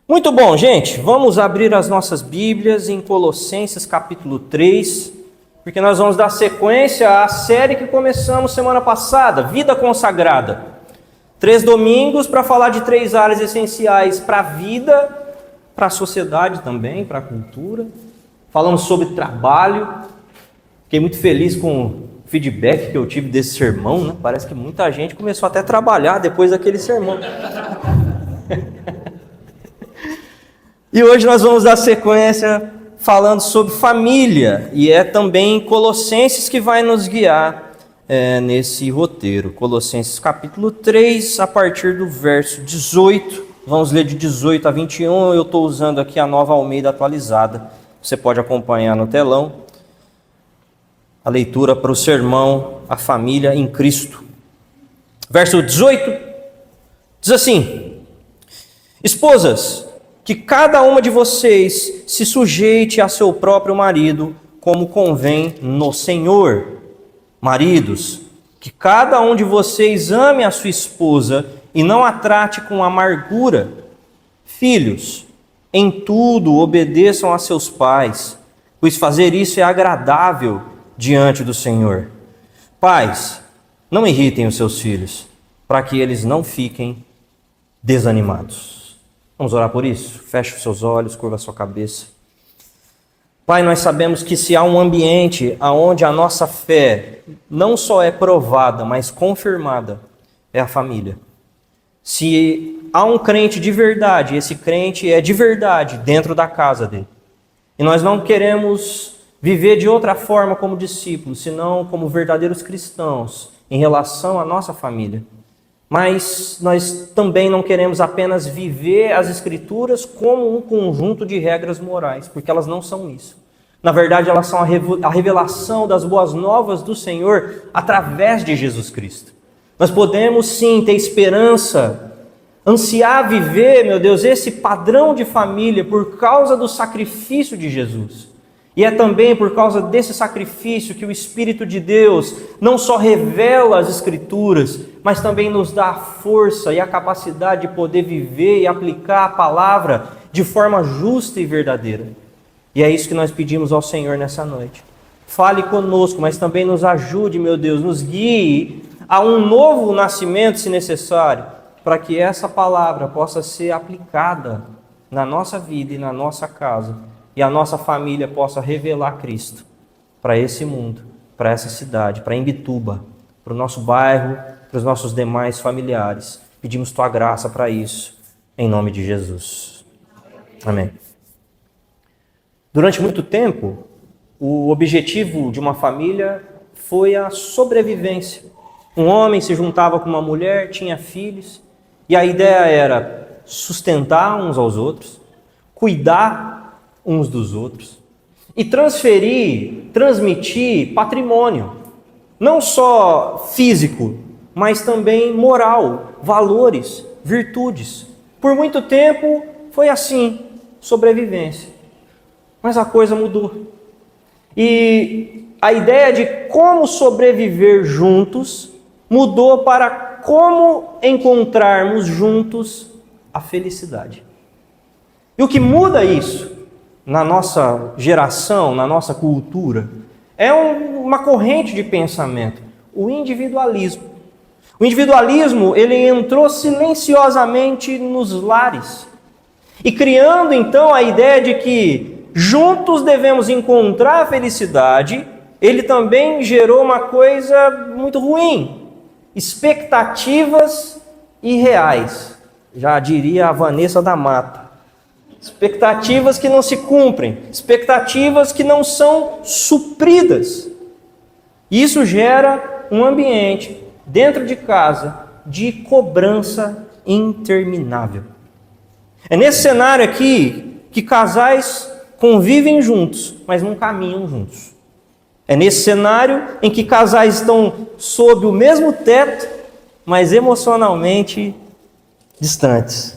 Muito bom, gente. Vamos abrir as nossas Bíblias em Colossenses capítulo 3, porque nós vamos dar sequência à série que começamos semana passada, Vida Consagrada. 3 domingos para falar de 3 áreas essenciais para a vida, para a sociedade também, para a cultura. Falamos sobre trabalho. Fiquei muito feliz com o feedback que eu tive desse sermão, né? Parece que muita gente começou até a trabalhar depois daquele sermão. E hoje nós vamos dar sequência falando sobre família, e é também Colossenses que vai nos guiar nesse roteiro. Colossenses capítulo 3, a partir do verso 18, vamos ler de 18 a 21, eu estou usando aqui a Nova Almeida atualizada, você pode acompanhar no telão, a leitura para o sermão A Família em Cristo. Verso 18, diz assim: Esposas, que cada uma de vocês se sujeite a seu próprio marido, como convém no Senhor. Maridos, que cada um de vocês ame a sua esposa e não a trate com amargura. Filhos, em tudo obedeçam a seus pais, pois fazer isso é agradável diante do Senhor. Pais, não irritem os seus filhos, para que eles não fiquem desanimados. Vamos orar por isso? Feche os seus olhos, curva a sua cabeça. Pai, nós sabemos que se há um ambiente onde a nossa fé não só é provada, mas confirmada, é a família. Se há um crente de verdade, esse crente é de verdade dentro da casa dele. E nós não queremos viver de outra forma como discípulos, senão como verdadeiros cristãos em relação à nossa família. Mas nós também não queremos apenas viver as Escrituras como um conjunto de regras morais, porque elas não são isso. Na verdade, elas são a revelação das boas novas do Senhor através de Jesus Cristo. Nós podemos sim ter esperança, ansiar viver, meu Deus, esse padrão de família por causa do sacrifício de Jesus. E é também por causa desse sacrifício que o Espírito de Deus não só revela as Escrituras, mas também nos dá a força e a capacidade de poder viver e aplicar a palavra de forma justa e verdadeira. E é isso que nós pedimos ao Senhor nessa noite. Fale conosco, mas também nos ajude, meu Deus, nos guie a um novo nascimento, se necessário, para que essa palavra possa ser aplicada na nossa vida e na nossa casa. E a nossa família possa revelar Cristo para esse mundo, para essa cidade, para Imbituba, para o nosso bairro, para os nossos demais familiares. Pedimos Tua graça para isso, em nome de Jesus. Amém. Durante muito tempo, o objetivo de uma família foi a sobrevivência. Um homem se juntava com uma mulher, tinha filhos, e a ideia era sustentar uns aos outros, cuidar uns dos outros e transmitir patrimônio, não só físico, mas também moral, valores, virtudes. Por muito tempo foi assim, sobrevivência. Mas a coisa mudou. E a ideia de como sobreviver juntos mudou para como encontrarmos juntos a felicidade. E o que muda isso na nossa geração, na nossa cultura, é uma corrente de pensamento, o individualismo. O individualismo, ele entrou silenciosamente nos lares, e criando então a ideia de que juntos devemos encontrar a felicidade, ele também gerou uma coisa muito ruim, expectativas irreais, já diria a Vanessa da Mata. Expectativas que não se cumprem, expectativas que não são supridas. Isso gera um ambiente dentro de casa de cobrança interminável. É nesse cenário aqui que casais convivem juntos, mas não caminham juntos. É nesse cenário em que casais estão sob o mesmo teto, mas emocionalmente distantes.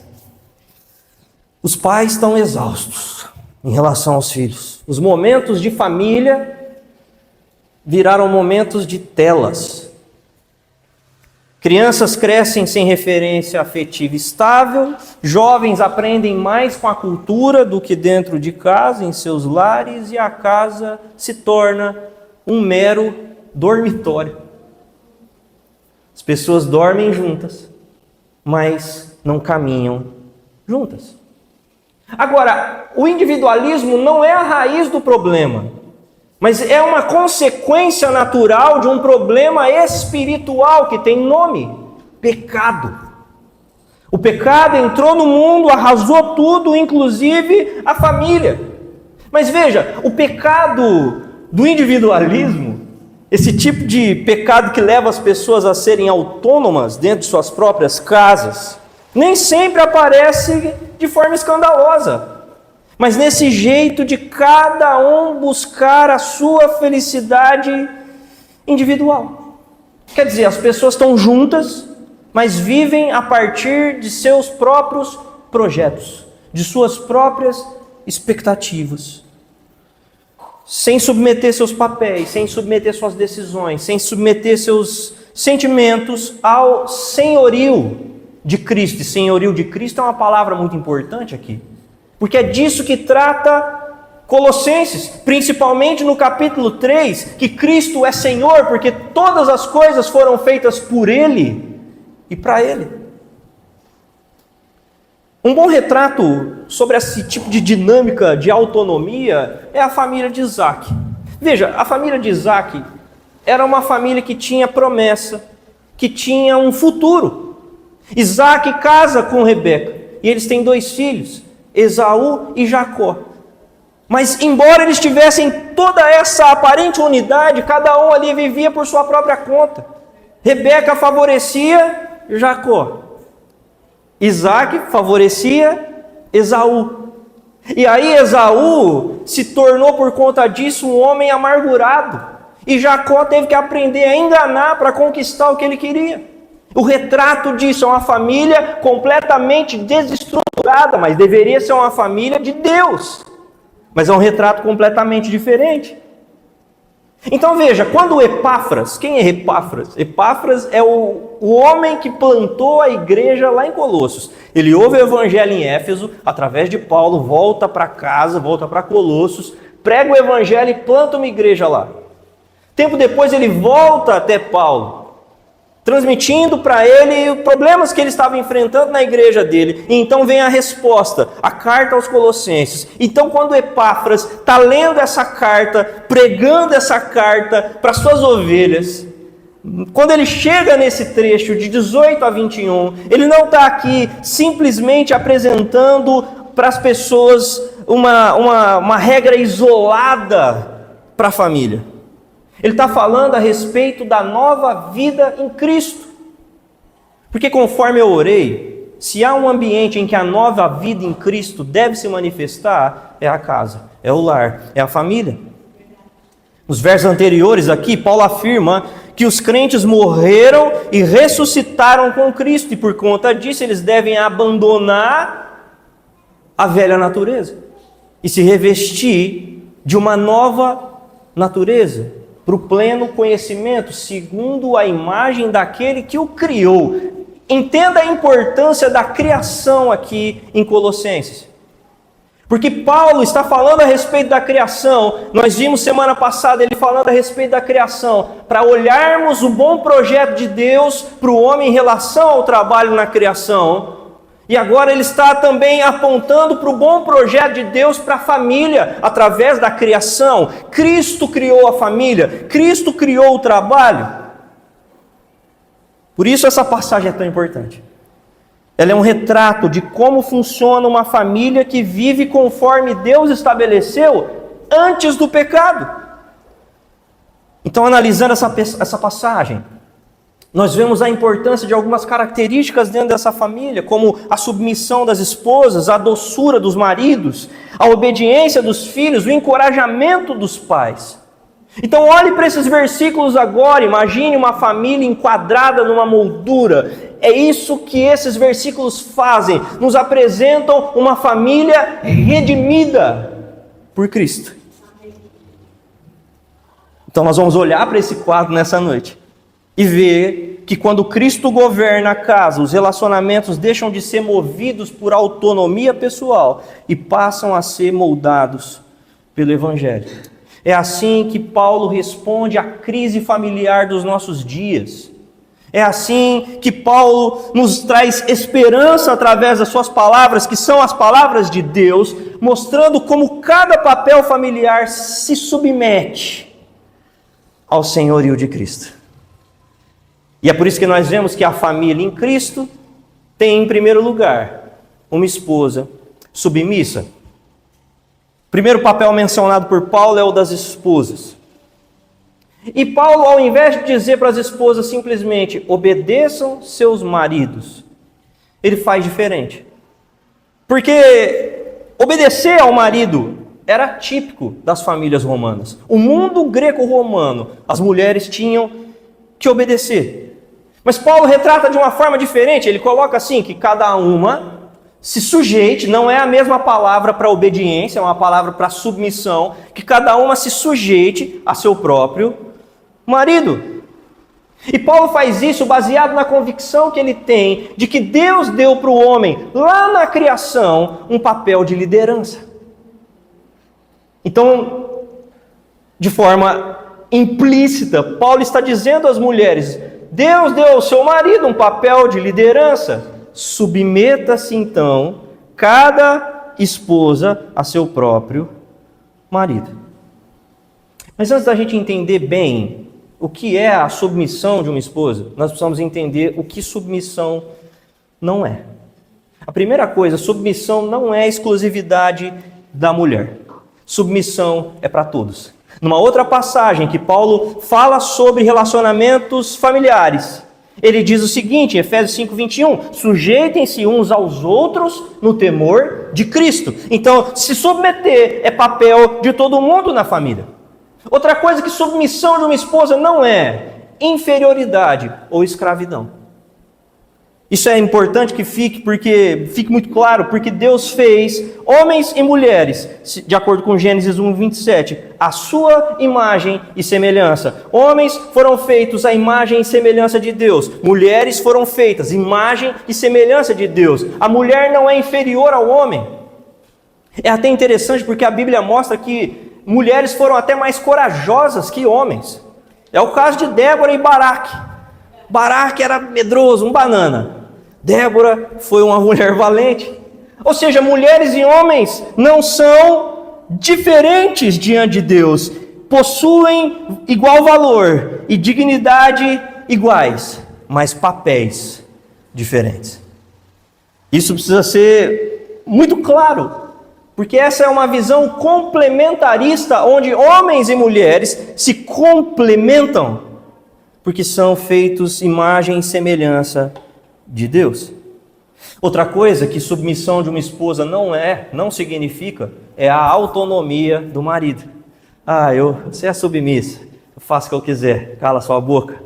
Os pais estão exaustos em relação aos filhos. Os momentos de família viraram momentos de telas. Crianças crescem sem referência afetiva estável, jovens aprendem mais com a cultura do que dentro de casa, em seus lares, e a casa se torna um mero dormitório. As pessoas dormem juntas, mas não caminham juntas. Agora, o individualismo não é a raiz do problema, mas é uma consequência natural de um problema espiritual que tem nome: pecado. O pecado entrou no mundo, arrasou tudo, inclusive a família. Mas veja, o pecado do individualismo, esse tipo de pecado que leva as pessoas a serem autônomas dentro de suas próprias casas, nem sempre aparece de forma escandalosa, mas nesse jeito de cada um buscar a sua felicidade individual. Quer dizer, as pessoas estão juntas, mas vivem a partir de seus próprios projetos, de suas próprias expectativas, sem submeter seus papéis, sem submeter suas decisões, sem submeter seus sentimentos ao senhorio de Cristo. E senhorio de Cristo é uma palavra muito importante aqui, porque é disso que trata Colossenses, principalmente no capítulo 3, que Cristo é Senhor, porque todas as coisas foram feitas por Ele e para Ele. Um bom retrato sobre esse tipo de dinâmica de autonomia é a família de Isaac. Veja, a família de Isaac era uma família que tinha promessa, que tinha um futuro. Isaac casa com Rebeca e eles têm 2 filhos, Esaú e Jacó. Mas embora eles tivessem toda essa aparente unidade, cada um ali vivia por sua própria conta. Rebeca favorecia Jacó, Isaac favorecia Esaú. E aí Esaú se tornou por conta disso um homem amargurado, e Jacó teve que aprender a enganar para conquistar o que ele queria. O retrato disso é uma família completamente desestruturada, mas deveria ser uma família de Deus. Mas é um retrato completamente diferente. Então veja, quando Epáfras, quem é Epáfras? Epáfras é o homem que plantou a igreja lá em Colossos. Ele ouve o evangelho em Éfeso, através de Paulo, volta para casa, volta para Colossos, prega o evangelho e planta uma igreja lá. Tempo depois ele volta até Paulo, transmitindo para ele os problemas que ele estava enfrentando na igreja dele. E então vem a resposta, a carta aos Colossenses. Então quando Epáfras está lendo essa carta, pregando essa carta para suas ovelhas, quando ele chega nesse trecho de 18 a 21, ele não está aqui simplesmente apresentando para as pessoas uma regra isolada para a família. Ele está falando a respeito da nova vida em Cristo. Porque conforme eu orei, se há um ambiente em que a nova vida em Cristo deve se manifestar, é a casa, é o lar, é a família. Nos versos anteriores aqui, Paulo afirma que os crentes morreram e ressuscitaram com Cristo, e por conta disso eles devem abandonar a velha natureza e se revestir de uma nova natureza, para o pleno conhecimento, segundo a imagem daquele que o criou. Entenda a importância da criação aqui em Colossenses. Porque Paulo está falando a respeito da criação. Nós vimos semana passada ele falando a respeito da criação, para olharmos o bom projeto de Deus para o homem em relação ao trabalho na criação. E agora ele está também apontando para o bom projeto de Deus para a família, através da criação. Cristo criou a família, Cristo criou o trabalho. Por isso essa passagem é tão importante. Ela é um retrato de como funciona uma família que vive conforme Deus estabeleceu antes do pecado. Então, analisando essa passagem, nós vemos a importância de algumas características dentro dessa família, como a submissão das esposas, a doçura dos maridos, a obediência dos filhos, o encorajamento dos pais. Então olhe para esses versículos agora, imagine uma família enquadrada numa moldura. É isso que esses versículos fazem, nos apresentam uma família redimida por Cristo. Então nós vamos olhar para esse quadro nessa noite e ver que quando Cristo governa a casa, os relacionamentos deixam de ser movidos por autonomia pessoal e passam a ser moldados pelo Evangelho. É assim que Paulo responde à crise familiar dos nossos dias. É assim que Paulo nos traz esperança através das suas palavras, que são as palavras de Deus, mostrando como cada papel familiar se submete ao senhorio de Cristo. E é por isso que nós vemos que a família em Cristo tem, em primeiro lugar, uma esposa submissa. O primeiro papel mencionado por Paulo é o das esposas. E Paulo, ao invés de dizer para as esposas simplesmente obedeçam seus maridos, ele faz diferente. Porque obedecer ao marido era típico das famílias romanas. O mundo greco-romano, as mulheres tinham que obedecer. Mas Paulo retrata de uma forma diferente. Ele coloca assim, que cada uma se sujeite, não é a mesma palavra para obediência, é uma palavra para submissão, que cada uma se sujeite a seu próprio marido. E Paulo faz isso baseado na convicção que ele tem de que Deus deu para o homem, lá na criação, um papel de liderança. Então, de forma implícita, Paulo está dizendo às mulheres: Deus deu ao seu marido um papel de liderança. Submeta-se então, cada esposa, a seu próprio marido. Mas antes da gente entender bem o que é a submissão de uma esposa, nós precisamos entender o que submissão não é. A primeira coisa, submissão não é exclusividade da mulher. Submissão é para todos. Numa outra passagem que Paulo fala sobre relacionamentos familiares, ele diz o seguinte, em Efésios 5:21, sujeitem-se uns aos outros no temor de Cristo. Então, se submeter é papel de todo mundo na família. Outra coisa que submissão de uma esposa não é inferioridade ou escravidão. Isso é importante que fique muito claro, porque Deus fez homens e mulheres, de acordo com Gênesis 1:27, a sua imagem e semelhança. Homens foram feitos à imagem e semelhança de Deus. Mulheres foram feitas imagem e semelhança de Deus. A mulher não é inferior ao homem. É até interessante porque a Bíblia mostra que mulheres foram até mais corajosas que homens. É o caso de Débora e Baraque. Baraque era medroso, um banana. Débora foi uma mulher valente. Ou seja, mulheres e homens não são diferentes diante de Deus. Possuem igual valor e dignidade iguais, mas papéis diferentes. Isso precisa ser muito claro, porque essa é uma visão complementarista, onde homens e mulheres se complementam, porque são feitos imagem e semelhança de Deus. Outra coisa que submissão de uma esposa não significa, é a autonomia do marido. Você é submissa, eu faço o que eu quiser, cala sua boca.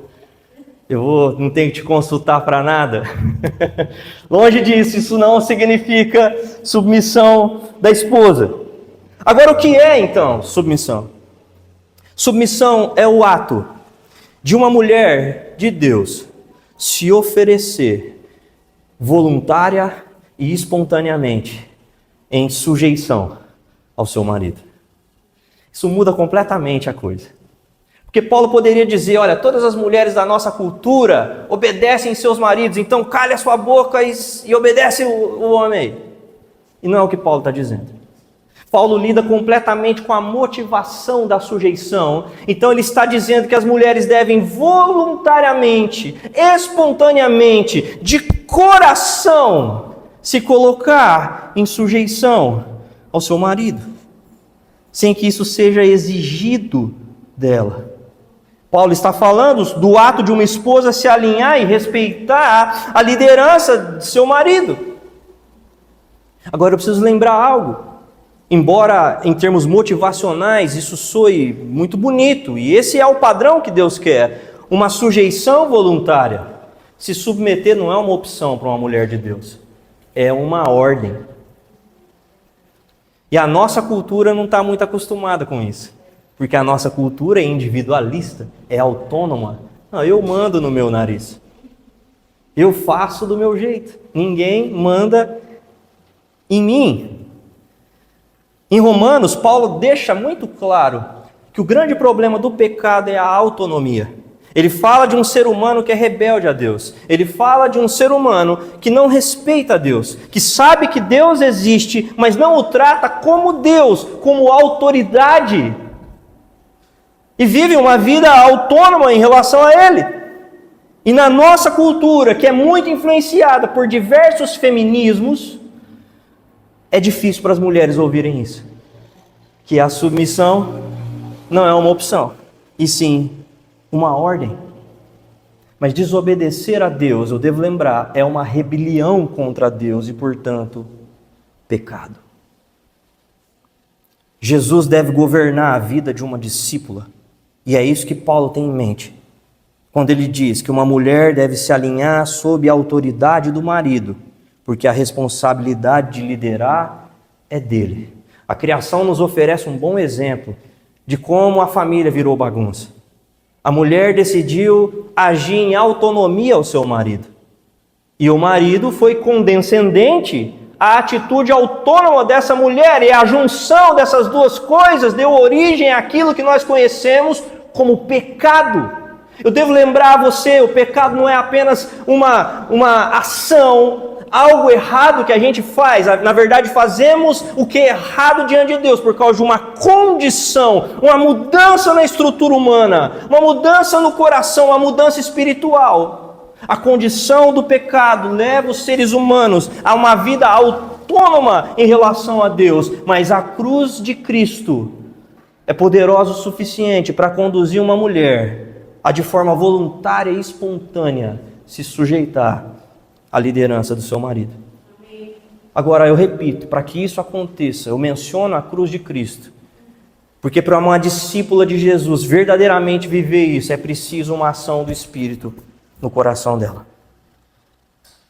Não tenho que te consultar para nada. Longe disso, isso não significa submissão da esposa. Agora, o que é então submissão? Submissão é o ato de uma mulher de Deus se oferecer voluntária e espontaneamente em sujeição ao seu marido. Isso muda completamente a coisa. Porque Paulo poderia dizer, olha, todas as mulheres da nossa cultura obedecem seus maridos, então cale a sua boca e obedece o homem aí. E não é o que Paulo está dizendo. Paulo lida completamente com a motivação da sujeição. Então ele está dizendo que as mulheres devem voluntariamente, espontaneamente, de coração, se colocar em sujeição ao seu marido, sem que isso seja exigido dela. Paulo está falando do ato de uma esposa se alinhar e respeitar a liderança de seu marido. Agora eu preciso lembrar algo. Embora em termos motivacionais isso soe muito bonito, e esse é o padrão que Deus quer, uma sujeição voluntária. Se submeter não é uma opção para uma mulher de Deus, é uma ordem. E a nossa cultura não está muito acostumada com isso, porque a nossa cultura é individualista, é autônoma. Não, eu mando no meu nariz. Eu faço do meu jeito. Ninguém manda em mim. Em Romanos, Paulo deixa muito claro que o grande problema do pecado é a autonomia. Ele fala de um ser humano que é rebelde a Deus. Ele fala de um ser humano que não respeita a Deus, que sabe que Deus existe, mas não o trata como Deus, como autoridade. E vive uma vida autônoma em relação a Ele. E na nossa cultura, que é muito influenciada por diversos feminismos, é difícil para as mulheres ouvirem isso. Que a submissão não é uma opção, e sim uma ordem. Mas desobedecer a Deus, eu devo lembrar, é uma rebelião contra Deus e, portanto, pecado. Jesus deve governar a vida de uma discípula. E é isso que Paulo tem em mente, quando ele diz que uma mulher deve se alinhar sob a autoridade do marido, porque a responsabilidade de liderar é dele. A criação nos oferece um bom exemplo de como a família virou bagunça. A mulher decidiu agir em autonomia ao seu marido. E o marido foi condescendente à atitude autônoma dessa mulher. E a junção dessas duas coisas deu origem àquilo que nós conhecemos como pecado. Eu devo lembrar a você, o pecado não é apenas uma ação, algo errado que a gente faz. Na verdade, fazemos o que é errado diante de Deus por causa de uma condição, uma mudança na estrutura humana, uma mudança no coração, uma mudança espiritual. A condição do pecado leva os seres humanos a uma vida autônoma em relação a Deus, mas a cruz de Cristo é poderosa o suficiente para conduzir uma mulher a, de forma voluntária e espontânea, se sujeitar à liderança do seu marido. Agora, eu repito, para que isso aconteça, eu menciono a cruz de Cristo, porque para uma discípula de Jesus verdadeiramente viver isso, é preciso uma ação do Espírito no coração dela.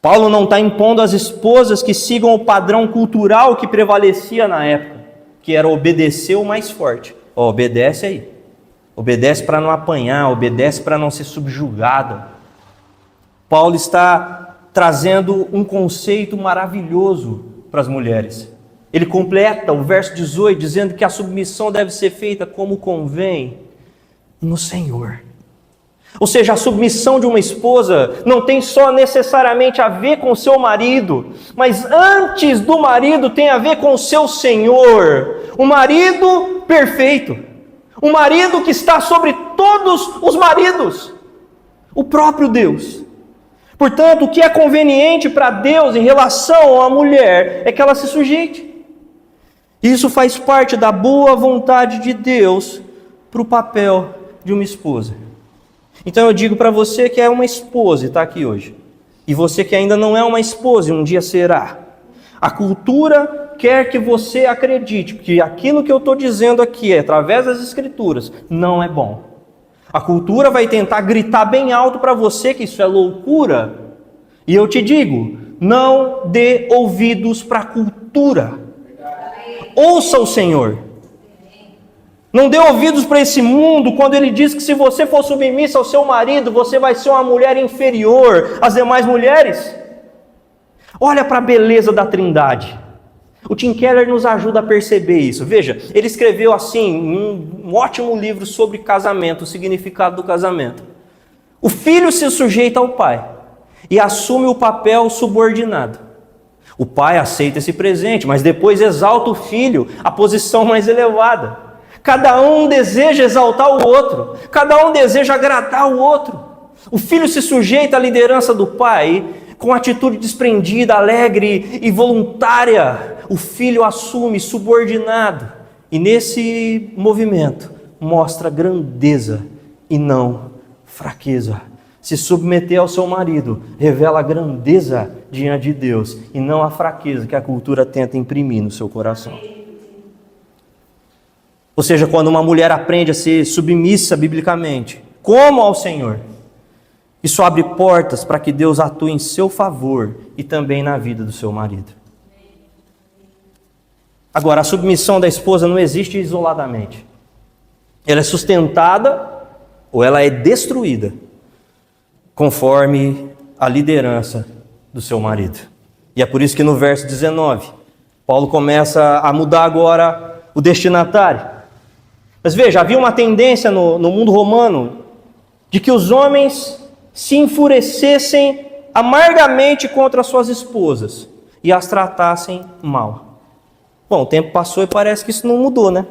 Paulo não está impondo às esposas que sigam o padrão cultural que prevalecia na época, que era obedecer o mais forte. Obedece aí. Obedece para não apanhar, obedece para não ser subjugada. Paulo está trazendo um conceito maravilhoso para as mulheres. Ele completa o verso 18 dizendo que a submissão deve ser feita como convém no Senhor. Ou seja, a submissão de uma esposa não tem só necessariamente a ver com o seu marido, mas antes do marido tem a ver com o seu Senhor, o marido perfeito, o marido que está sobre todos os maridos, o próprio Deus. Portanto, o que é conveniente para Deus em relação à mulher é que ela se sujeite. Isso faz parte da boa vontade de Deus para o papel de uma esposa. Então eu digo para você que é uma esposa e está aqui hoje, e você que ainda não é uma esposa e um dia será, a cultura quer que você acredite que aquilo que eu estou dizendo aqui, através das Escrituras, não é bom. A cultura vai tentar gritar bem alto para você que isso é loucura, e eu te digo, não dê ouvidos para a cultura. Ouça o Senhor. Não dê ouvidos para esse mundo quando ele diz que se você for submissa ao seu marido, você vai ser uma mulher inferior às demais mulheres. Olha para a beleza da Trindade. O Tim Keller nos ajuda a perceber isso. Veja, ele escreveu assim, um ótimo livro sobre casamento, o significado do casamento. O filho se sujeita ao pai e assume o papel subordinado. O pai aceita esse presente, mas depois exalta o filho à posição mais elevada. Cada um deseja exaltar o outro, cada um deseja agradar o outro. O filho se sujeita à liderança do pai com atitude desprendida, alegre e voluntária. O filho assume subordinado e nesse movimento mostra grandeza e não fraqueza. Se submeter ao seu marido revela a grandeza diante de Deus e não a fraqueza que a cultura tenta imprimir no seu coração. Ou seja, quando uma mulher aprende a ser submissa biblicamente, como ao Senhor, isso abre portas para que Deus atue em seu favor e também na vida do seu marido. Agora, a submissão da esposa não existe isoladamente. Ela é sustentada ou ela é destruída conforme a liderança do seu marido. E é por isso que no verso 19, Paulo começa a mudar agora o destinatário. Mas veja, havia uma tendência no mundo romano de que os homens se enfurecessem amargamente contra suas esposas e as tratassem mal. Bom, o tempo passou e parece que isso não mudou, né?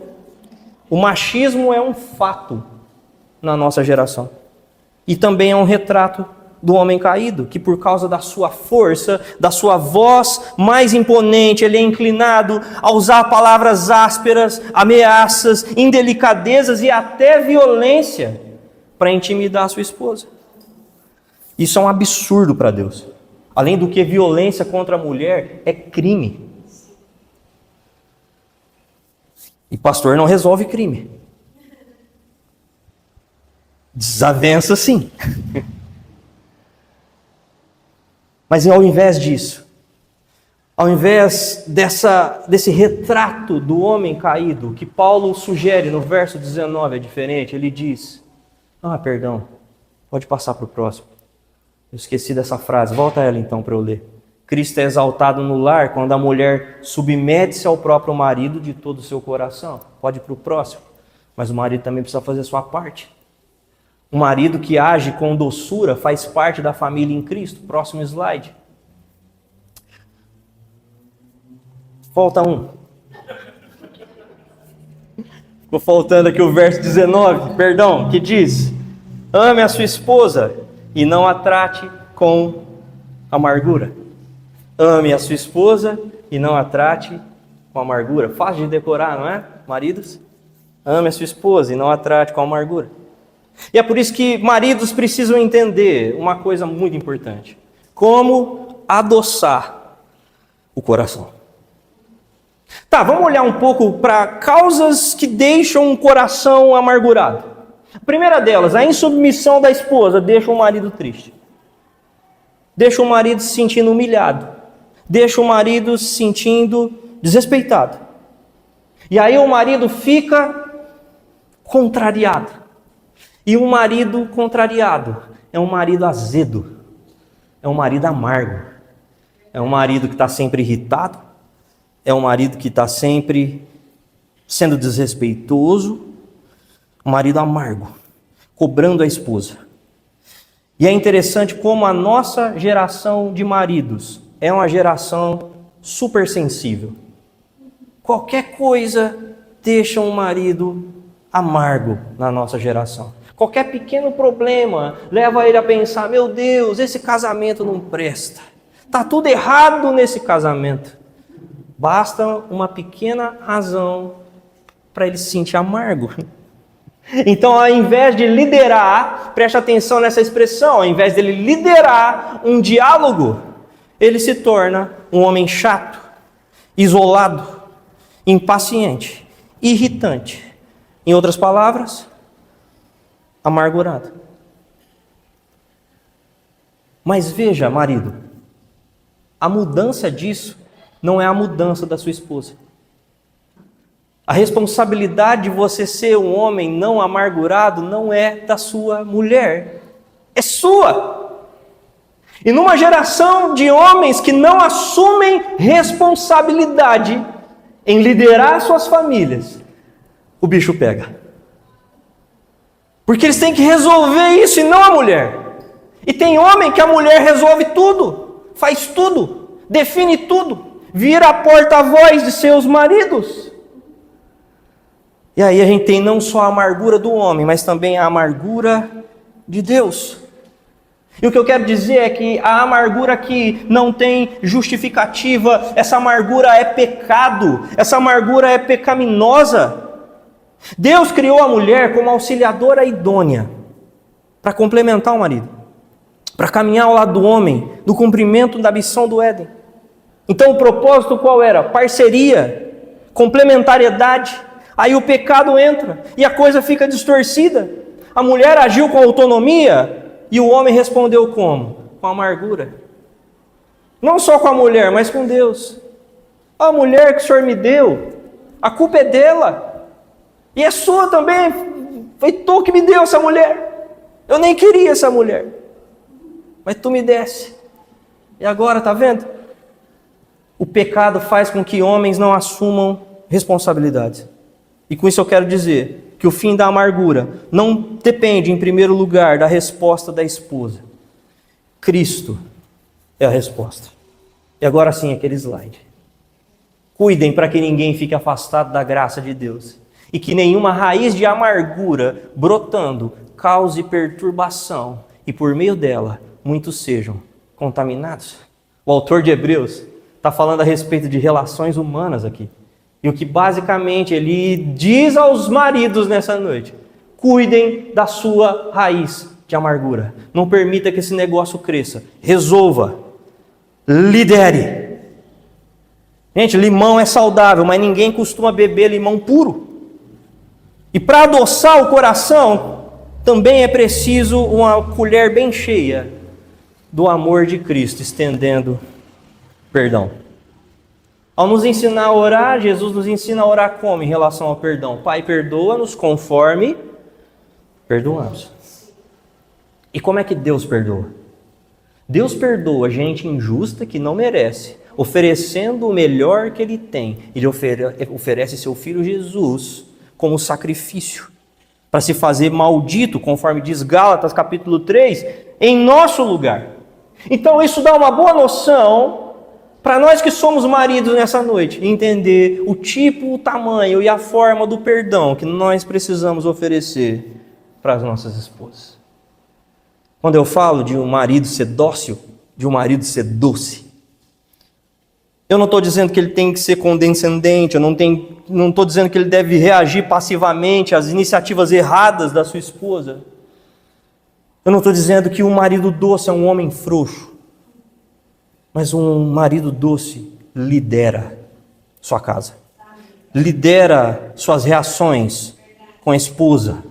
O machismo é um fato na nossa geração. E também é um retrato do homem caído, que por causa da sua força, da sua voz mais imponente, ele é inclinado a usar palavras ásperas, ameaças, indelicadezas e até violência para intimidar a sua esposa. Isso é um absurdo para Deus. Além do que, violência contra a mulher é crime. E pastor não resolve crime. Desavença sim. Mas ao invés disso, ao invés desse retrato do homem caído, que Paulo sugere no verso 19 é diferente, ele diz, perdão, pode passar para o próximo. Eu esqueci dessa frase, volta ela então para eu ler. Cristo é exaltado no lar quando a mulher submete-se ao próprio marido de todo o seu coração. Pode ir para o próximo, mas o marido também precisa fazer a sua parte. O marido que age com doçura faz parte da família em Cristo. Próximo slide. Falta um. Ficou faltando aqui o verso 19, perdão, que diz: ame a sua esposa e não a trate com amargura. Ame a sua esposa e não a trate com amargura. Fácil de decorar, não é, maridos? Ame a sua esposa e não a trate com amargura. E é por isso que maridos precisam entender uma coisa muito importante: como adoçar o coração. Tá, vamos olhar um pouco para causas que deixam um coração amargurado. A primeira delas, a insubmissão da esposa deixa o marido triste. Deixa o marido se sentindo humilhado. Deixa o marido se sentindo desrespeitado. E aí o marido fica contrariado. E um marido contrariado é um marido azedo. É um marido amargo. É um marido que está sempre irritado. É um marido que está sempre sendo desrespeitoso. Um marido amargo, cobrando a esposa. E é interessante como a nossa geração de maridos é uma geração super sensível. Qualquer coisa deixa um marido amargo na nossa geração. Qualquer pequeno problema leva ele a pensar: meu Deus, esse casamento não presta. Está tudo errado nesse casamento. Basta uma pequena razão para ele se sentir amargo. Então, ao invés de liderar, preste atenção nessa expressão, ao invés dele liderar um diálogo, ele se torna um homem chato, isolado, impaciente, irritante. Em outras palavras, amargurado. Mas veja, marido, a mudança disso não é a mudança da sua esposa. A responsabilidade de você ser um homem não amargurado não é da sua mulher, é sua. E numa geração de homens que não assumem responsabilidade em liderar suas famílias, o bicho pega. Porque eles têm que resolver isso e não a mulher. E tem homem que a mulher resolve tudo, faz tudo, define tudo, vira a porta-voz de seus maridos. E aí a gente tem não só a amargura do homem, mas também a amargura de Deus. E o que eu quero dizer é que a amargura que não tem justificativa, essa amargura é pecado, essa amargura é pecaminosa. Deus criou a mulher como auxiliadora idônea para complementar o marido, para caminhar ao lado do homem, no cumprimento da missão do Éden. Então o propósito qual era? Parceria, complementariedade. Aí o pecado entra e a coisa fica distorcida. A mulher agiu com autonomia e o homem respondeu como? Com amargura. Não só com a mulher, mas com Deus. A mulher que o Senhor me deu, a culpa é dela. E é sua também. Foi tu que me deu essa mulher. Eu nem queria essa mulher. mas tu me desse. E agora, tá vendo? O pecado faz com que homens não assumam responsabilidades. E com isso eu quero dizer que o fim da amargura não depende, em primeiro lugar, da resposta da esposa. Cristo é a resposta. E agora sim, aquele slide. Cuidem para que ninguém fique afastado da graça de Deus. E que nenhuma raiz de amargura brotando cause perturbação. E por meio dela, muitos sejam contaminados. O autor de Hebreus está falando a respeito de relações humanas aqui. E o que basicamente ele diz aos maridos nessa noite: cuidem da sua raiz de amargura. Não permita que esse negócio cresça. Resolva. Lidere. Gente, limão é saudável, mas ninguém costuma beber limão puro. E para adoçar o coração, também é preciso uma colher bem cheia do amor de Cristo, estendendo perdão. Ao nos ensinar a orar, Jesus nos ensina a orar como em relação ao perdão? Pai, perdoa-nos conforme perdoamos. E como é que Deus perdoa? Deus perdoa gente injusta que não merece, oferecendo o melhor que Ele tem. Ele oferece seu Filho Jesus como sacrifício, para se fazer maldito, conforme diz Gálatas capítulo 3, em nosso lugar. Então isso dá uma boa noção para nós que somos maridos nessa noite, entender o tipo, o tamanho e a forma do perdão que nós precisamos oferecer para as nossas esposas. Quando eu falo de um marido ser dócil, de um marido ser doce, eu não estou dizendo que ele tem que ser condescendente, eu não estou dizendo que ele deve reagir passivamente às iniciativas erradas da sua esposa. Eu não estou dizendo que um marido doce é um homem frouxo, mas um marido doce lidera sua casa, lidera suas reações com a esposa.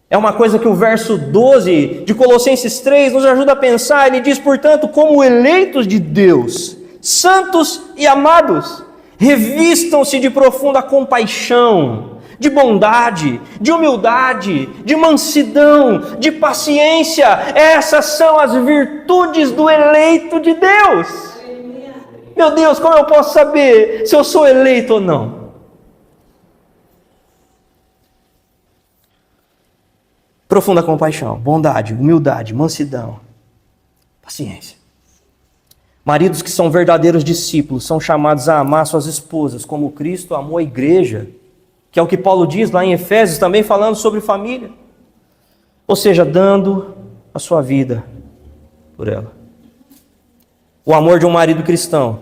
É uma coisa que o verso 12 de Colossenses 3 nos ajuda a pensar. Ele diz, portanto, como eleitos de Deus, santos e amados, revistam-se de profunda compaixão, de bondade, de humildade, de mansidão, de paciência. Essas são as virtudes do eleito de Deus. Meu Deus, como eu posso saber se eu sou eleito ou não? Profunda compaixão, bondade, humildade, mansidão, paciência. Maridos que são verdadeiros discípulos são chamados a amar suas esposas como Cristo amou a igreja, que é o que Paulo diz lá em Efésios, também falando sobre família. Ou seja, dando a sua vida por ela. O amor de um marido cristão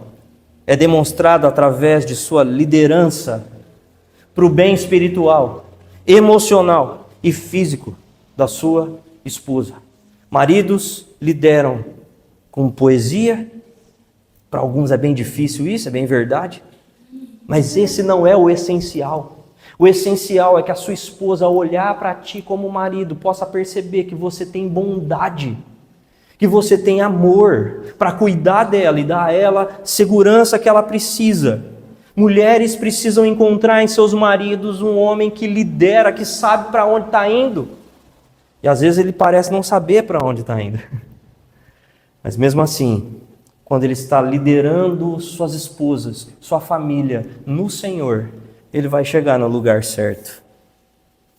é demonstrado através de sua liderança para o bem espiritual, emocional e físico da sua esposa. Maridos lideram com poesia. Para alguns é bem difícil isso, é bem verdade. Mas esse não é o essencial. O essencial é que a sua esposa, ao olhar para ti como marido, possa perceber que você tem bondade, que você tem amor para cuidar dela e dar a ela segurança que ela precisa. Mulheres precisam encontrar em seus maridos um homem que lidera, que sabe para onde está indo. E às vezes ele parece não saber para onde está indo. Mas mesmo assim, quando ele está liderando suas esposas, sua família no Senhor, ele vai chegar no lugar certo.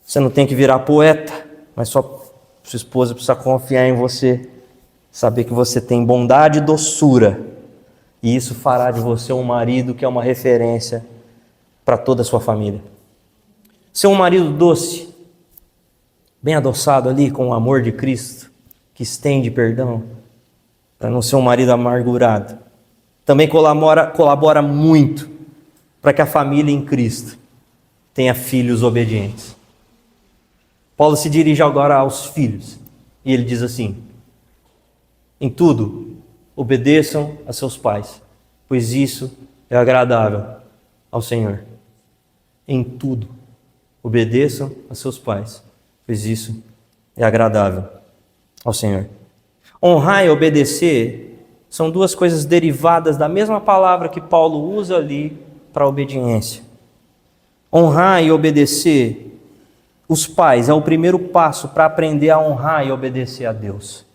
Você não tem que virar poeta, mas sua esposa precisa confiar em você, saber que você tem bondade e doçura, e isso fará de você um marido que é uma referência para toda a sua família. Ser um marido doce, bem adoçado ali com o amor de Cristo, que estende perdão, para não ser um marido amargurado, também colabora muito para que a família em Cristo tenha filhos obedientes. Paulo se dirige agora aos filhos e ele diz assim: em tudo, obedeçam a seus pais, pois isso é agradável ao Senhor. Em tudo, obedeçam a seus pais, pois isso é agradável ao Senhor. Honrar e obedecer são duas coisas derivadas da mesma palavra que Paulo usa ali para a obediência. Honrar e obedecer os pais é o primeiro passo para aprender a honrar e obedecer a Deus.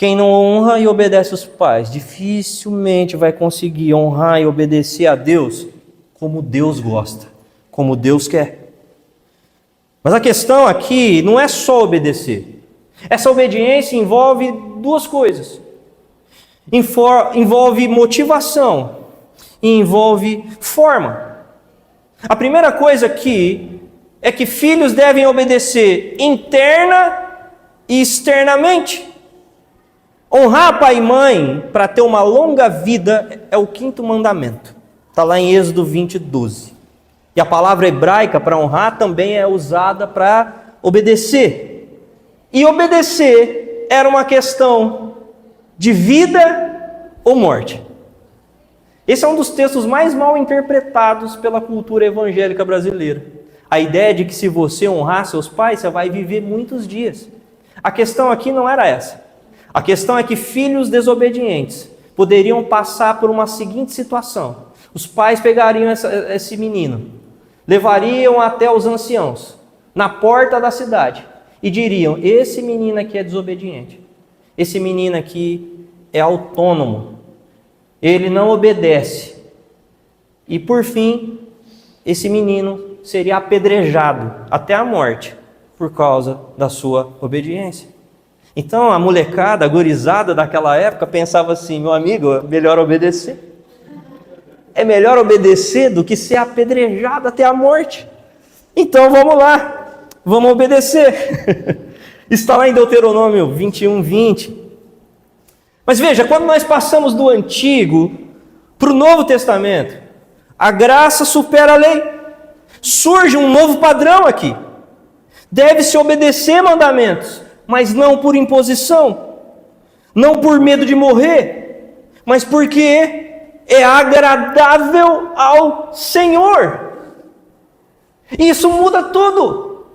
Quem não honra e obedece os pais, dificilmente vai conseguir honrar e obedecer a Deus como Deus gosta, como Deus quer. Mas a questão aqui não é só obedecer. Essa obediência envolve duas coisas. Envolve motivação e envolve forma. A primeira coisa aqui é que filhos devem obedecer interna e externamente. Honrar pai e mãe para ter uma longa vida é o 5º mandamento. Está lá em Êxodo 20:12. E a palavra hebraica para honrar também é usada para obedecer. E obedecer era uma questão de vida ou morte. Esse é um dos textos mais mal interpretados pela cultura evangélica brasileira. A ideia de que se você honrar seus pais, você vai viver muitos dias. A questão aqui não era essa. A questão é que filhos desobedientes poderiam passar por uma seguinte situação. Os pais pegariam esse menino, levariam até os anciãos, na porta da cidade, e diriam: esse menino aqui é desobediente. Esse menino aqui é autônomo. Ele não obedece. E por fim, esse menino seria apedrejado até a morte por causa da sua obediência. Então a molecada, a gurizada daquela época pensava assim: meu amigo, é melhor obedecer. É melhor obedecer do que ser apedrejado até a morte. Então vamos lá, vamos obedecer. Está lá em Deuteronômio 21:20. Mas veja, quando nós passamos do Antigo para o Novo Testamento, a graça supera a lei. Surge um novo padrão aqui. Deve-se obedecer mandamentos, mas não por imposição, não por medo de morrer, mas porque é agradável ao Senhor. Isso muda tudo.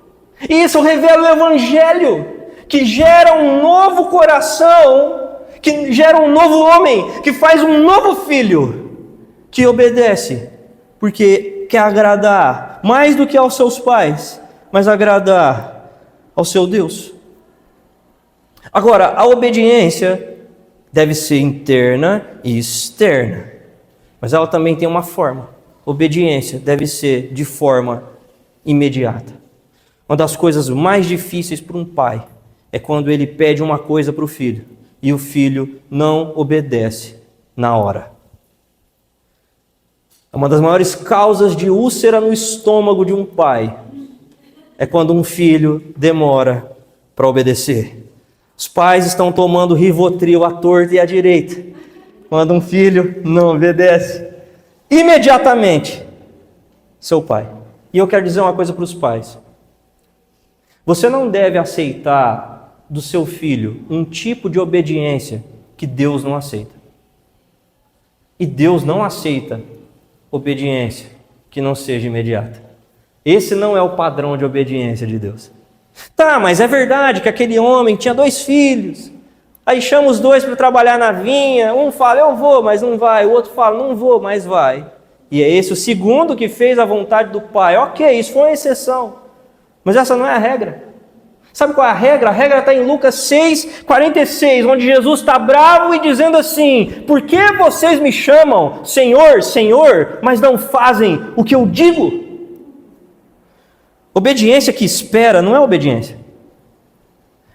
Isso revela o Evangelho, que gera um novo coração, que gera um novo homem, que faz um novo filho, que obedece, porque quer agradar mais do que aos seus pais, mas agradar ao seu Deus. Agora, a obediência deve ser interna e externa, mas ela também tem uma forma. Obediência deve ser de forma imediata. Uma das coisas mais difíceis para um pai é quando ele pede uma coisa para o filho e o filho não obedece na hora. Uma das maiores causas de úlcera no estômago de um pai é quando um filho demora para obedecer. Os pais estão tomando Rivotril à torta e à direita, quando um filho não obedece imediatamente seu pai. E eu quero dizer uma coisa para os pais: você não deve aceitar do seu filho um tipo de obediência que Deus não aceita. E Deus não aceita obediência que não seja imediata. Esse não é o padrão de obediência de Deus. Tá, mas é verdade que aquele homem tinha 2 filhos. Aí chama os 2 para trabalhar na vinha. Um fala: eu vou, mas não vai. O outro fala: não vou, mas vai. E é esse o segundo que fez a vontade do pai. Ok, isso foi uma exceção. Mas essa não é a regra. Sabe qual é a regra? A regra está em Lucas 6:46, onde Jesus está bravo e dizendo assim: por que vocês me chamam Senhor, Senhor, mas não fazem o que eu digo? Obediência que espera não é obediência.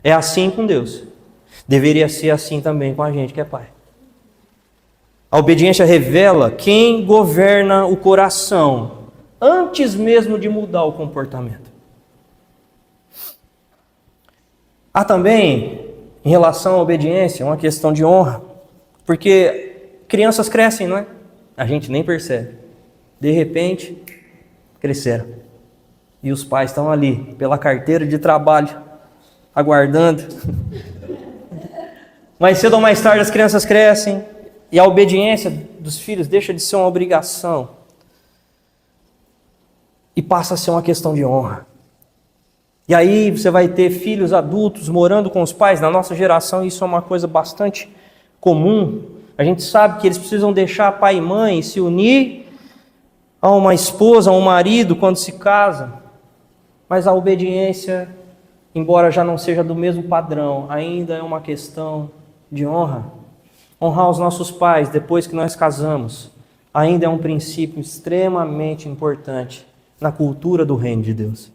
É assim com Deus. Deveria ser assim também com a gente que é pai. A obediência revela quem governa o coração antes mesmo de mudar o comportamento. Há também, em relação à obediência, uma questão de honra. Porque crianças crescem, não é? A gente nem percebe. De repente, cresceram. E os pais estão ali, pela carteira de trabalho, aguardando. Mais cedo ou mais tarde as crianças crescem e a obediência dos filhos deixa de ser uma obrigação e passa a ser uma questão de honra. E aí você vai ter filhos adultos morando com os pais. Na nossa geração isso é uma coisa bastante comum. A gente sabe que eles precisam deixar pai e mãe se unir a uma esposa, a um marido quando se casam. Mas a obediência, embora já não seja do mesmo padrão, ainda é uma questão de honra. Honrar os nossos pais depois que nós casamos ainda é um princípio extremamente importante na cultura do reino de Deus.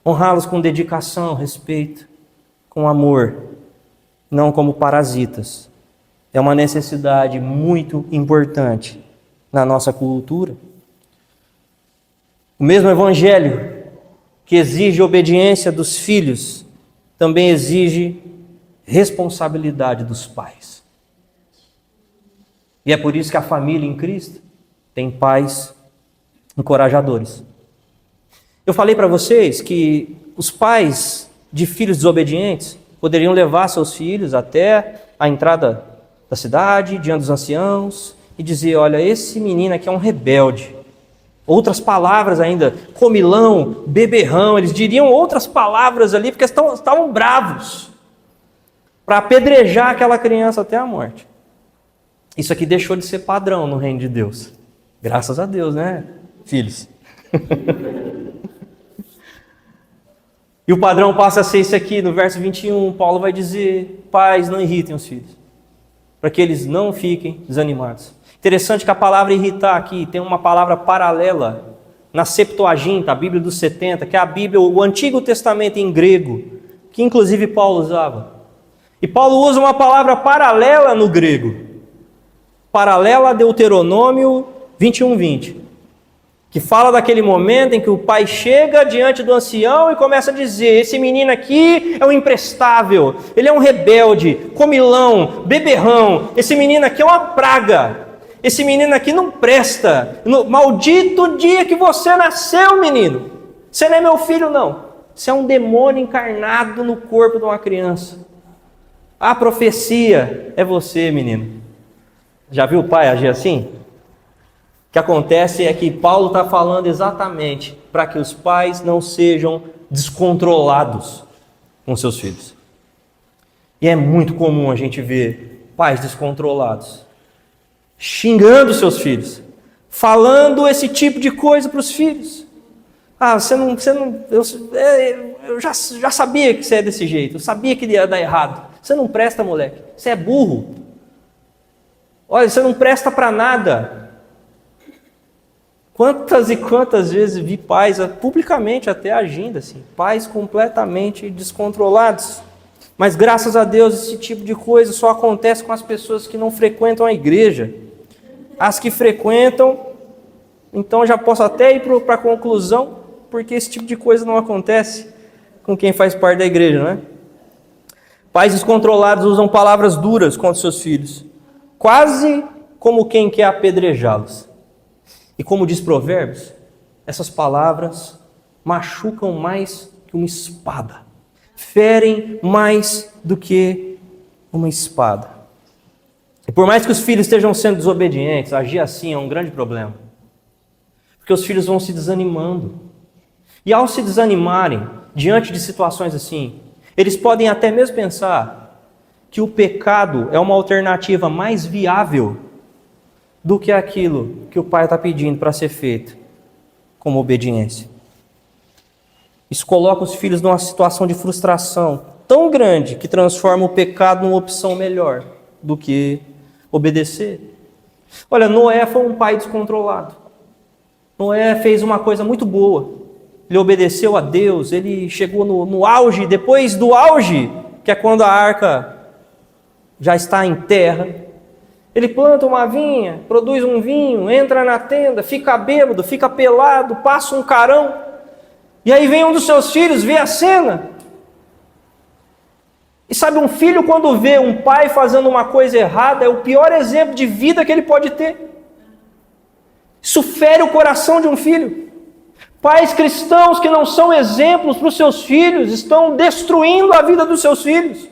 Honrá-los com dedicação, respeito, com amor, não como parasitas. É uma necessidade muito importante na nossa cultura. O mesmo evangelho que exige obediência dos filhos também exige responsabilidade dos pais. E é por isso que a família em Cristo tem pais encorajadores. Eu falei para vocês que os pais de filhos desobedientes poderiam levar seus filhos até a entrada da cidade, diante dos anciãos, e dizer: olha, esse menino aqui é um rebelde. Outras palavras ainda, comilão, beberrão, eles diriam outras palavras ali, porque estavam bravos, para apedrejar aquela criança até a morte. Isso aqui deixou de ser padrão no reino de Deus. Graças a Deus, né, filhos? E o padrão passa a ser esse aqui, no verso 21, Paulo vai dizer: pais, não irritem os filhos, para que eles não fiquem desanimados. Interessante que a palavra irritar aqui tem uma palavra paralela na Septuaginta, a Bíblia dos 70, que é a Bíblia, o Antigo Testamento em grego, que inclusive Paulo usava. E Paulo usa uma palavra paralela no grego, paralela a Deuteronômio 21:20, que fala daquele momento em que o pai chega diante do ancião e começa a dizer: esse menino aqui é um imprestável, ele é um rebelde, comilão, beberrão, esse menino aqui é uma praga. Esse menino aqui não presta. Maldito o dia que você nasceu, menino. Você não é meu filho, não. Você é um demônio encarnado no corpo de uma criança. A profecia é você, menino. Já viu o pai agir assim? O que acontece é que Paulo está falando exatamente para que os pais não sejam descontrolados com seus filhos. E é muito comum a gente ver pais descontrolados xingando seus filhos, falando esse tipo de coisa para os filhos. Ah, eu já sabia que você é desse jeito, eu sabia que ia dar errado. Você não presta, moleque, você é burro. Olha, você não presta para nada. Quantas e quantas vezes vi pais, publicamente até agindo assim, pais completamente descontrolados. Mas graças a Deus esse tipo de coisa só acontece com as pessoas que não frequentam a igreja. As que frequentam, então já posso até ir para a conclusão, porque esse tipo de coisa não acontece com quem faz parte da igreja, não é? Pais descontrolados usam palavras duras contra seus filhos, quase como quem quer apedrejá-los. E como diz Provérbios, essas palavras machucam mais que uma espada, ferem mais do que uma espada. E por mais que os filhos estejam sendo desobedientes, agir assim é um grande problema. Porque os filhos vão se desanimando. E ao se desanimarem diante de situações assim, eles podem até mesmo pensar que o pecado é uma alternativa mais viável do que aquilo que o pai está pedindo para ser feito como obediência. Isso coloca os filhos numa situação de frustração tão grande que transforma o pecado numa opção melhor do que obedecer. Olha, Noé foi um pai descontrolado. Noé fez uma coisa muito boa. Ele obedeceu a Deus, ele chegou no auge, depois do auge, que é quando a arca já está em terra. Ele planta uma vinha, produz um vinho, entra na tenda, fica bêbado, fica pelado, passa um carão. E aí vem um dos seus filhos, vê a cena. E sabe, um filho quando vê um pai fazendo uma coisa errada, é o pior exemplo de vida que ele pode ter. Isso fere o coração de um filho. Pais cristãos que não são exemplos para os seus filhos, estão destruindo a vida dos seus filhos.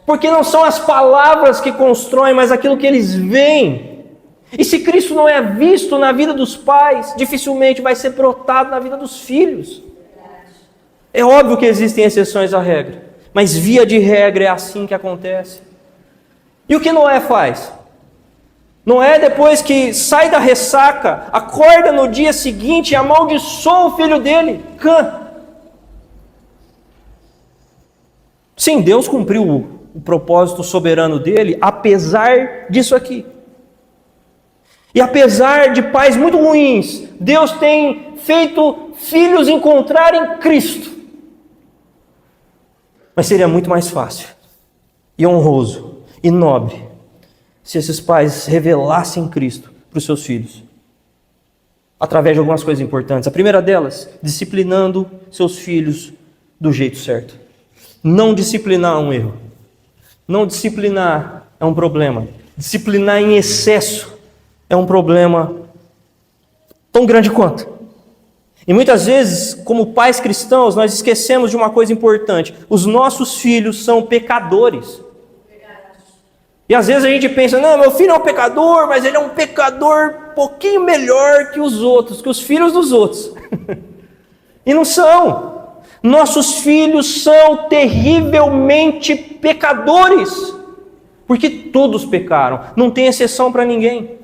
Porque não são as palavras que constroem, mas aquilo que eles veem. E se Cristo não é visto na vida dos pais, dificilmente vai ser brotado na vida dos filhos. É óbvio que existem exceções à regra, mas via de regra é assim que acontece. E o que Noé faz? Noé, depois que sai da ressaca, acorda no dia seguinte e amaldiçoa o filho dele, Cã. Sim, Deus cumpriu o propósito soberano dele, apesar disso aqui. E apesar de pais muito ruins, Deus tem feito filhos encontrarem Cristo. Mas seria muito mais fácil, e honroso, e nobre, se esses pais revelassem Cristo para os seus filhos, através de algumas coisas importantes. A primeira delas, disciplinando seus filhos do jeito certo. Não disciplinar é um erro. Não disciplinar é um problema. Disciplinar em excesso é um problema tão grande quanto. E muitas vezes, como pais cristãos, nós esquecemos de uma coisa importante. Os nossos filhos são pecadores. E às vezes a gente pensa, não, meu filho é um pecador, mas ele é um pecador um pouquinho melhor que os outros, que os filhos dos outros. E não são. Nossos filhos são terrivelmente pecadores. Porque todos pecaram. Não tem exceção para ninguém.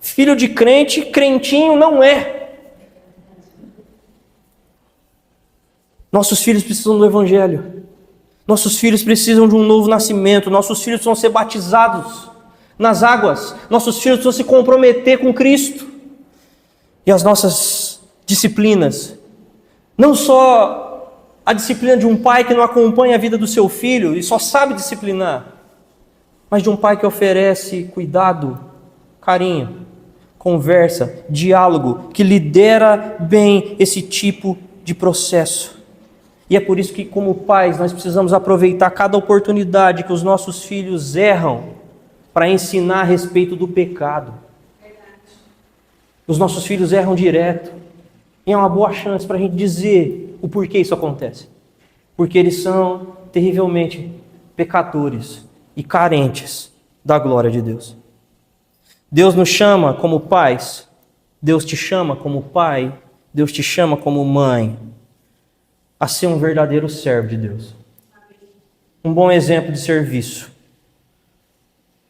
Filho de crente, crentinho não é. Nossos filhos precisam do Evangelho. Nossos filhos precisam de um novo nascimento. Nossos filhos precisam ser batizados nas águas. Nossos filhos precisam se comprometer com Cristo. E as nossas disciplinas, não só a disciplina de um pai que não acompanha a vida do seu filho e só sabe disciplinar, mas de um pai que oferece cuidado, carinho, conversa, diálogo, que lidera bem esse tipo de processo. E é por isso que, como pais, nós precisamos aproveitar cada oportunidade que os nossos filhos erram para ensinar a respeito do pecado. Os nossos filhos erram direto. E é uma boa chance para a gente dizer o porquê isso acontece. Porque eles são terrivelmente pecadores e carentes da glória de Deus. Deus nos chama como pais. Deus te chama como pai. Deus te chama como mãe a ser um verdadeiro servo de Deus. Um bom exemplo de serviço.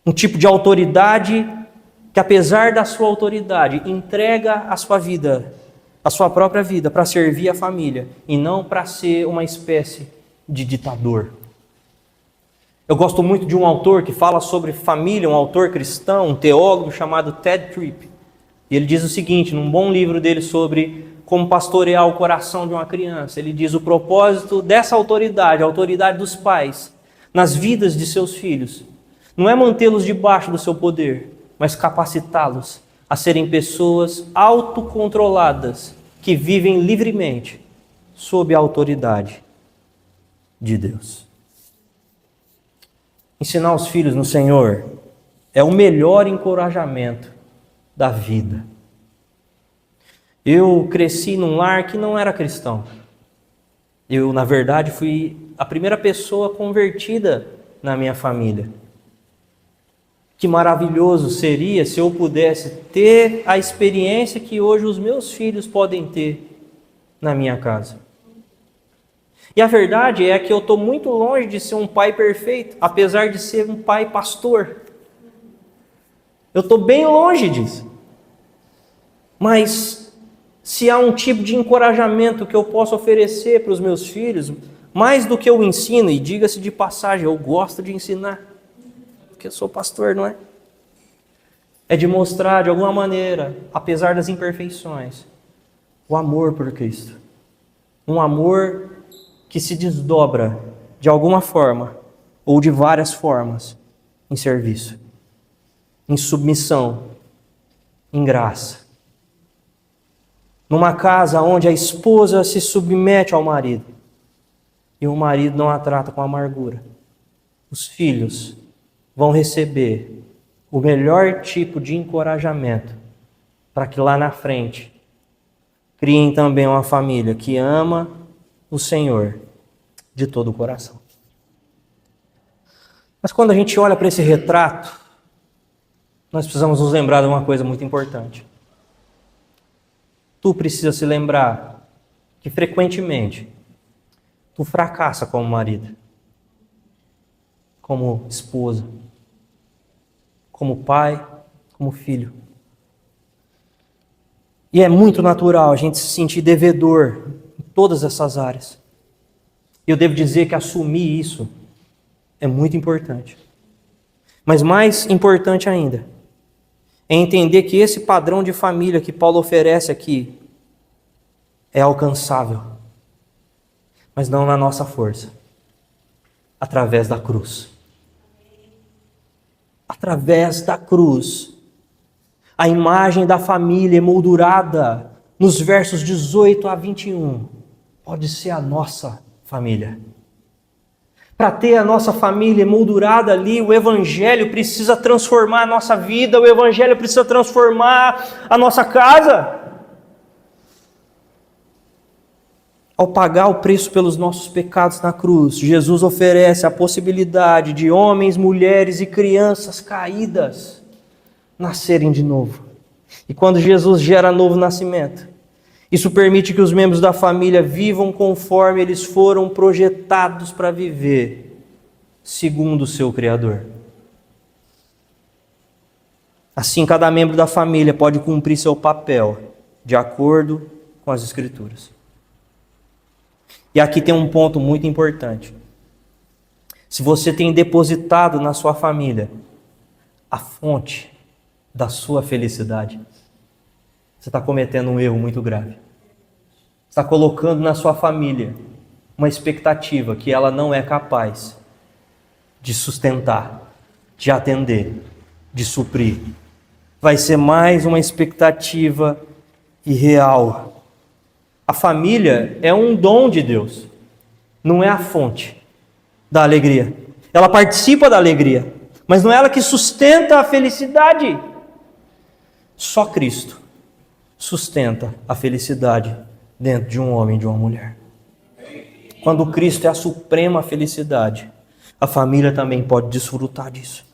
Um tipo de autoridade que, apesar da sua autoridade, entrega a sua vida, a sua própria vida, para servir a família e não para ser uma espécie de ditador. Eu gosto muito de um autor que fala sobre família, um autor cristão, um teólogo chamado Ted Tripp. E ele diz o seguinte, num bom livro dele sobre como pastorear o coração de uma criança. Ele diz: o propósito dessa autoridade, a autoridade dos pais, nas vidas de seus filhos, não é mantê-los debaixo do seu poder, mas capacitá-los a serem pessoas autocontroladas, que vivem livremente sob a autoridade de Deus. Ensinar os filhos no Senhor é o melhor encorajamento da vida. Eu cresci num lar que não era cristão. Eu, na verdade, fui a primeira pessoa convertida na minha família. Que maravilhoso seria se eu pudesse ter a experiência que hoje os meus filhos podem ter na minha casa. E a verdade é que eu estou muito longe de ser um pai perfeito, apesar de ser um pai pastor. Eu estou bem longe disso. Mas se há um tipo de encorajamento que eu posso oferecer para os meus filhos, mais do que eu ensino, e diga-se de passagem, eu gosto de ensinar, porque eu sou pastor, não é? É de mostrar de alguma maneira, apesar das imperfeições, o amor por Cristo. Um amor que se desdobra de alguma forma, ou de várias formas, em serviço, em submissão, em graça. Numa casa onde a esposa se submete ao marido e o marido não a trata com amargura, os filhos vão receber o melhor tipo de encorajamento para que lá na frente criem também uma família que ama o Senhor de todo o coração. Mas quando a gente olha para esse retrato, nós precisamos nos lembrar de uma coisa muito importante. Tu precisa se lembrar que frequentemente tu fracassa como marido, como esposa, como pai, como filho. E é muito natural a gente se sentir devedor em todas essas áreas. Eu devo dizer que assumir isso é muito importante. Mas mais importante ainda é entender que esse padrão de família que Paulo oferece aqui é alcançável, mas não na nossa força, através da cruz. Através da cruz. A imagem da família emoldurada nos versos 18 a 21 pode ser a nossa família. Para ter a nossa família emoldurada ali, o Evangelho precisa transformar a nossa vida, o Evangelho precisa transformar a nossa casa. Ao pagar o preço pelos nossos pecados na cruz, Jesus oferece a possibilidade de homens, mulheres e crianças caídas nascerem de novo. E quando Jesus gera novo nascimento, isso permite que os membros da família vivam conforme eles foram projetados para viver, segundo o seu Criador. Assim, cada membro da família pode cumprir seu papel de acordo com as Escrituras. E aqui tem um ponto muito importante. Se você tem depositado na sua família a fonte da sua felicidade, você está cometendo um erro muito grave. Você está colocando na sua família uma expectativa que ela não é capaz de sustentar, de atender, de suprir. Vai ser mais uma expectativa irreal. A família é um dom de Deus, não é a fonte da alegria. Ela participa da alegria, mas não é ela que sustenta a felicidade. Só Cristo sustenta a felicidade dentro de um homem e de uma mulher. Quando Cristo é a suprema felicidade, a família também pode desfrutar disso.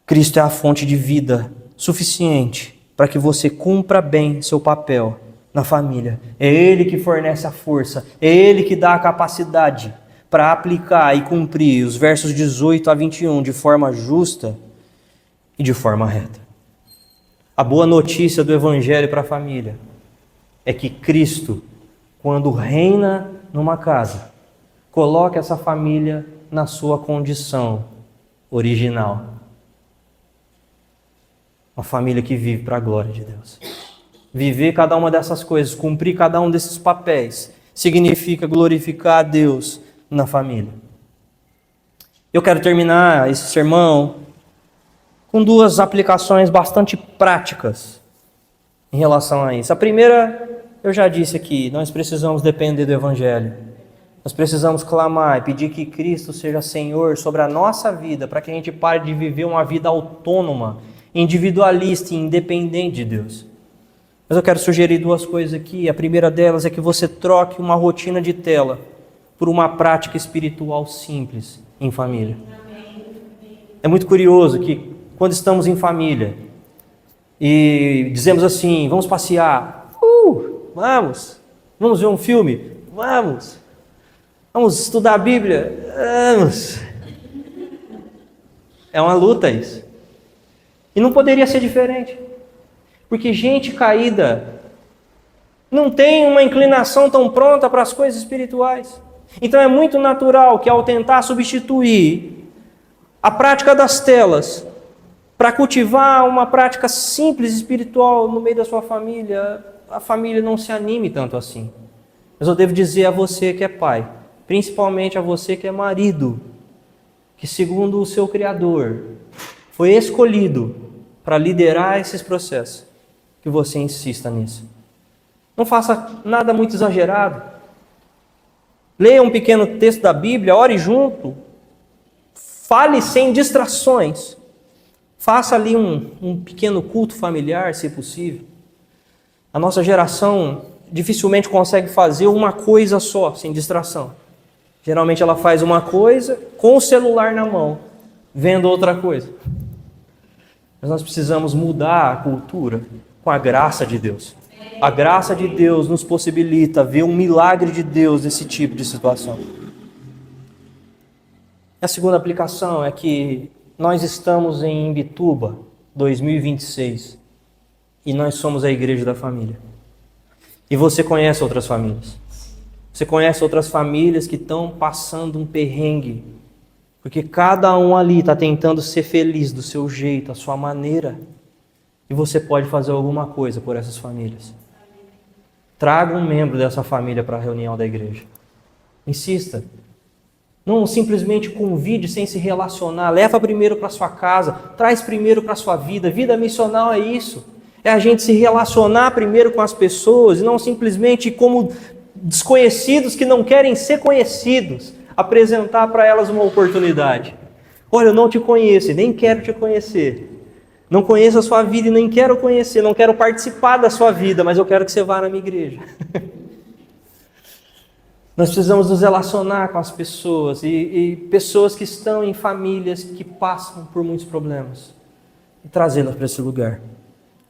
Cristo é a fonte de vida suficiente para que você cumpra bem seu papel na família. É Ele que fornece a força, é Ele que dá a capacidade para aplicar e cumprir os versos 18 a 21 de forma justa e de forma reta. A boa notícia do Evangelho para a família é que Cristo, quando reina numa casa, coloca essa família na sua condição original. Uma família que vive para a glória de Deus. Viver cada uma dessas coisas, cumprir cada um desses papéis, significa glorificar a Deus na família. Eu quero terminar esse sermão com duas aplicações bastante práticas em relação a isso. A primeira, eu já disse aqui, nós precisamos depender do Evangelho. Nós precisamos clamar e pedir que Cristo seja Senhor sobre a nossa vida, para que a gente pare de viver uma vida autônoma, individualista e independente de Deus. Mas eu quero sugerir duas coisas aqui. A primeira delas é que você troque uma rotina de tela por uma prática espiritual simples em família. É muito curioso que quando estamos em família e dizemos assim, vamos passear, vamos ver um filme, vamos estudar a Bíblia, vamos. É uma luta isso. E não poderia ser diferente. Porque gente caída não tem uma inclinação tão pronta para as coisas espirituais. Então é muito natural que ao tentar substituir a prática das telas para cultivar uma prática simples espiritual no meio da sua família, a família não se anime tanto assim. Mas eu devo dizer a você que é pai, principalmente a você que é marido, que segundo o seu Criador foi escolhido para liderar esses processos, que você insista nisso. Não faça nada muito exagerado. Leia um pequeno texto da Bíblia, ore junto, fale sem distrações. Faça ali um pequeno culto familiar, se possível. A nossa geração dificilmente consegue fazer uma coisa só, sem distração. Geralmente ela faz uma coisa com o celular na mão, vendo outra coisa. Mas nós precisamos mudar a cultura com a graça de Deus. A graça de Deus nos possibilita ver um milagre de Deus nesse tipo de situação. A segunda aplicação é que nós estamos em Imbituba, 2026, e nós somos a igreja da família. E você conhece outras famílias. Você conhece outras famílias que estão passando um perrengue, porque cada um ali está tentando ser feliz do seu jeito, a sua maneira. E você pode fazer alguma coisa por essas famílias. Traga um membro dessa família para a reunião da igreja. Insista. Não simplesmente convide sem se relacionar. Leva primeiro para sua casa. Traz primeiro para sua vida. Vida missional é isso. É a gente se relacionar primeiro com as pessoas e não simplesmente como desconhecidos que não querem ser conhecidos. Apresentar para elas uma oportunidade. Olha, eu não te conheço e nem quero te conhecer. Não conheço a sua vida e nem quero conhecer, não quero participar da sua vida, mas eu quero que você vá na minha igreja. Nós precisamos nos relacionar com as pessoas e pessoas que estão em famílias que passam por muitos problemas e trazê-las para esse lugar.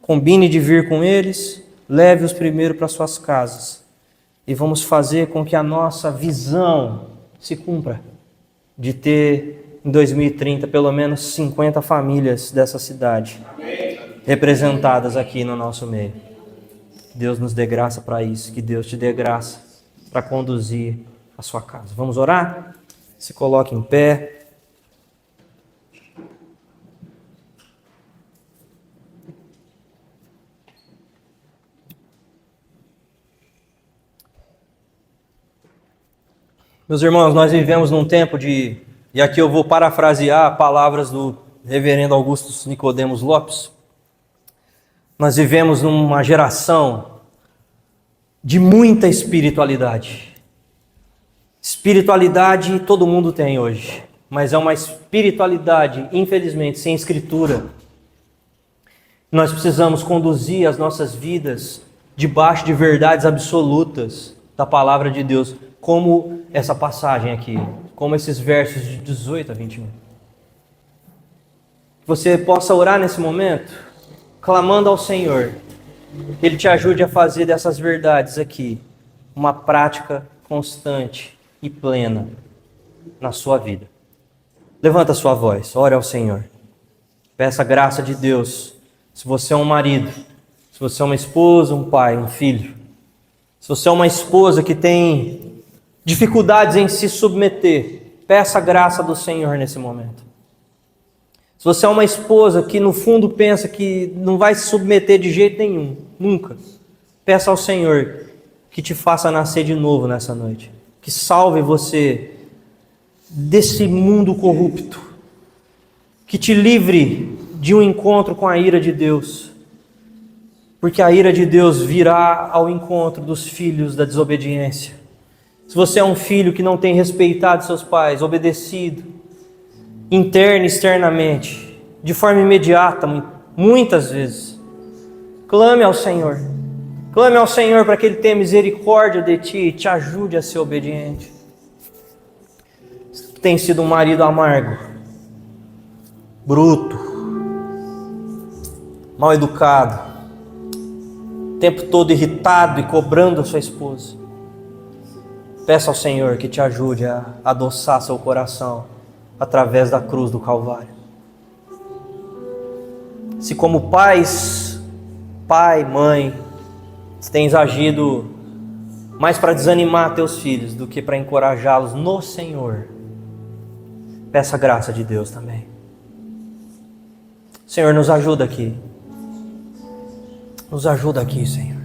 Combine de vir com eles, leve-os primeiro para suas casas e vamos fazer com que a nossa visão se cumpra de ter em 2030 pelo menos 50 famílias dessa cidade representadas aqui no nosso meio. Que Deus nos dê graça para isso, que Deus te dê graça para conduzir a sua casa. Vamos orar? Se coloque em pé. Meus irmãos, nós vivemos num tempo e aqui eu vou parafrasear palavras do reverendo Augusto Nicodemos Lopes. Nós vivemos numa geração de muita espiritualidade. Espiritualidade todo mundo tem hoje, mas é uma espiritualidade, infelizmente, sem escritura. Nós precisamos conduzir as nossas vidas debaixo de verdades absolutas da palavra de Deus, como essa passagem aqui, como esses versos de 18 a 21. Que você possa orar nesse momento, clamando ao Senhor, que Ele te ajude a fazer dessas verdades aqui uma prática constante e plena na sua vida. Levanta a sua voz, ore ao Senhor. Peça a graça de Deus. Se você é um marido, se você é uma esposa, um pai, um filho, se você é uma esposa que tem dificuldades em se submeter, peça a graça do Senhor nesse momento. Se você é uma esposa que no fundo pensa que não vai se submeter de jeito nenhum, nunca, peça ao Senhor que te faça nascer de novo nessa noite, que salve você desse mundo corrupto, que te livre de um encontro com a ira de Deus, porque a ira de Deus virá ao encontro dos filhos da desobediência. Se você é um filho que não tem respeitado seus pais, obedecido, interna e externamente, de forma imediata, muitas vezes, clame ao Senhor. Clame ao Senhor para que Ele tenha misericórdia de ti e te ajude a ser obediente. Se tu tem sido um marido amargo, bruto, mal educado, o tempo todo irritado e cobrando a sua esposa, peça ao Senhor que te ajude a adoçar seu coração através da cruz do Calvário. Se como pais, pai, mãe, tens agido mais para desanimar teus filhos do que para encorajá-los no Senhor, peça a graça de Deus também. Senhor, nos ajuda aqui. Nos ajuda aqui, Senhor.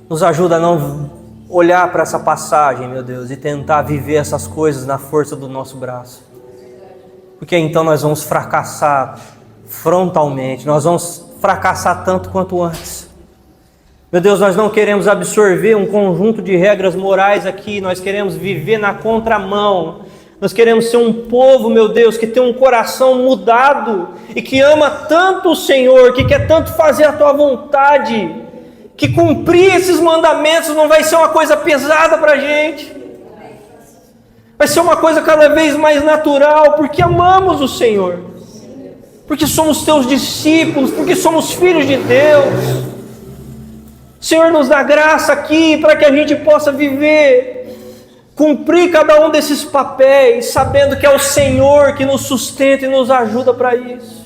Nos ajuda a não olhar para essa passagem, meu Deus, e tentar viver essas coisas na força do nosso braço. Porque então nós vamos fracassar frontalmente, nós vamos fracassar tanto quanto antes. Meu Deus, nós não queremos absorver um conjunto de regras morais aqui, nós queremos viver na contramão. Nós queremos ser um povo, meu Deus, que tem um coração mudado e que ama tanto o Senhor, que quer tanto fazer a Tua vontade, que cumprir esses mandamentos não vai ser uma coisa pesada para a gente. Vai ser uma coisa cada vez mais natural, porque amamos o Senhor, porque somos Teus discípulos, porque somos filhos de Deus. Senhor, nos dá graça aqui para que a gente possa viver, cumprir cada um desses papéis, sabendo que é o Senhor que nos sustenta e nos ajuda para isso.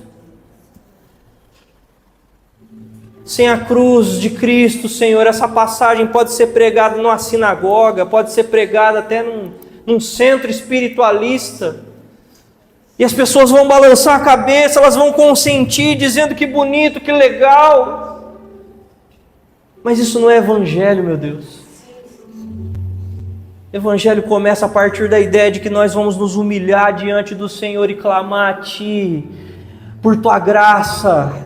Sem a cruz de Cristo, Senhor, essa passagem pode ser pregada numa sinagoga, pode ser pregada até num centro espiritualista. E as pessoas vão balançar a cabeça, elas vão consentir, dizendo que bonito, que legal. Mas isso não é evangelho, meu Deus. Evangelho começa a partir da ideia de que nós vamos nos humilhar diante do Senhor e clamar a Ti, por Tua graça,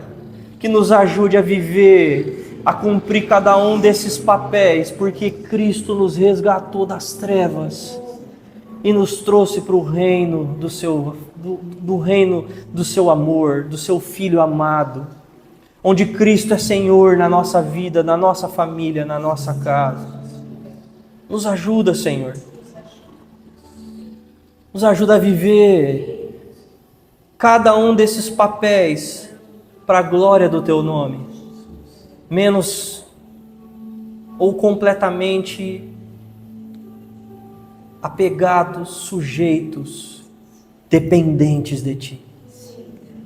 que nos ajude a viver, a cumprir cada um desses papéis, porque Cristo nos resgatou das trevas e nos trouxe para o reino do reino do Seu amor, do Seu Filho amado, onde Cristo é Senhor na nossa vida, na nossa família, na nossa casa. Nos ajuda, Senhor. Nos ajuda a viver cada um desses papéis para a glória do Teu nome. Menos ou completamente apegados, sujeitos, dependentes de Ti.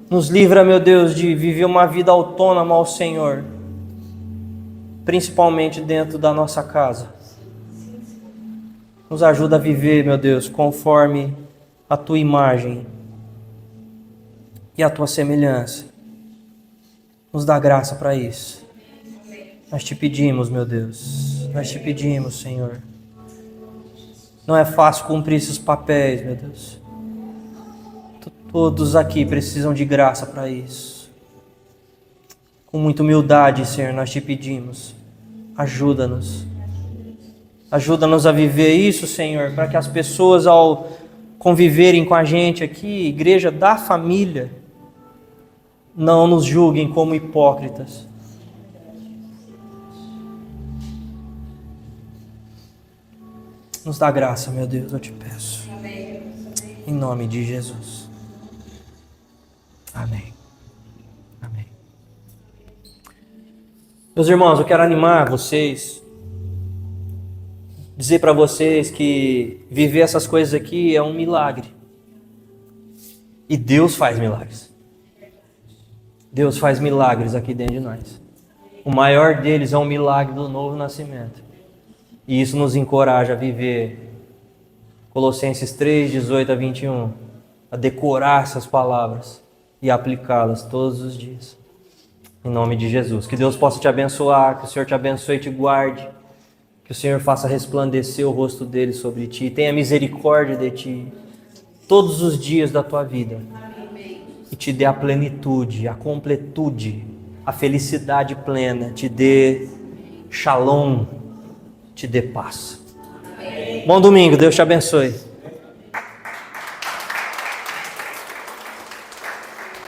Nos livra, meu Deus, de viver uma vida autônoma ao Senhor, principalmente dentro da nossa casa. Nos ajuda a viver, meu Deus, conforme a Tua imagem e a Tua semelhança. Nos dá graça para isso. Nós Te pedimos, meu Deus. Nós Te pedimos, Senhor. Não é fácil cumprir esses papéis, meu Deus. Todos aqui precisam de graça para isso. Com muita humildade, Senhor, nós Te pedimos. Ajuda-nos. Ajuda-nos a viver isso, Senhor, para que as pessoas, ao conviverem com a gente aqui, igreja da família, não nos julguem como hipócritas. Nos dá graça, meu Deus, eu Te peço. Em nome de Jesus. Amém. Amém. Meus irmãos, eu quero animar vocês, dizer para vocês que viver essas coisas aqui é um milagre. E Deus faz milagres. Deus faz milagres aqui dentro de nós. O maior deles é um milagre do novo nascimento. E isso nos encoraja a viver Colossenses 3, 18 a 21. A decorar essas palavras e aplicá-las todos os dias. Em nome de Jesus. Que Deus possa te abençoar, que o Senhor te abençoe e te guarde. Que o Senhor faça resplandecer o rosto dele sobre ti, tenha misericórdia de ti, todos os dias da tua vida. E te dê a plenitude, a completude, a felicidade plena, te dê shalom, te dê paz. Bom domingo, Deus te abençoe.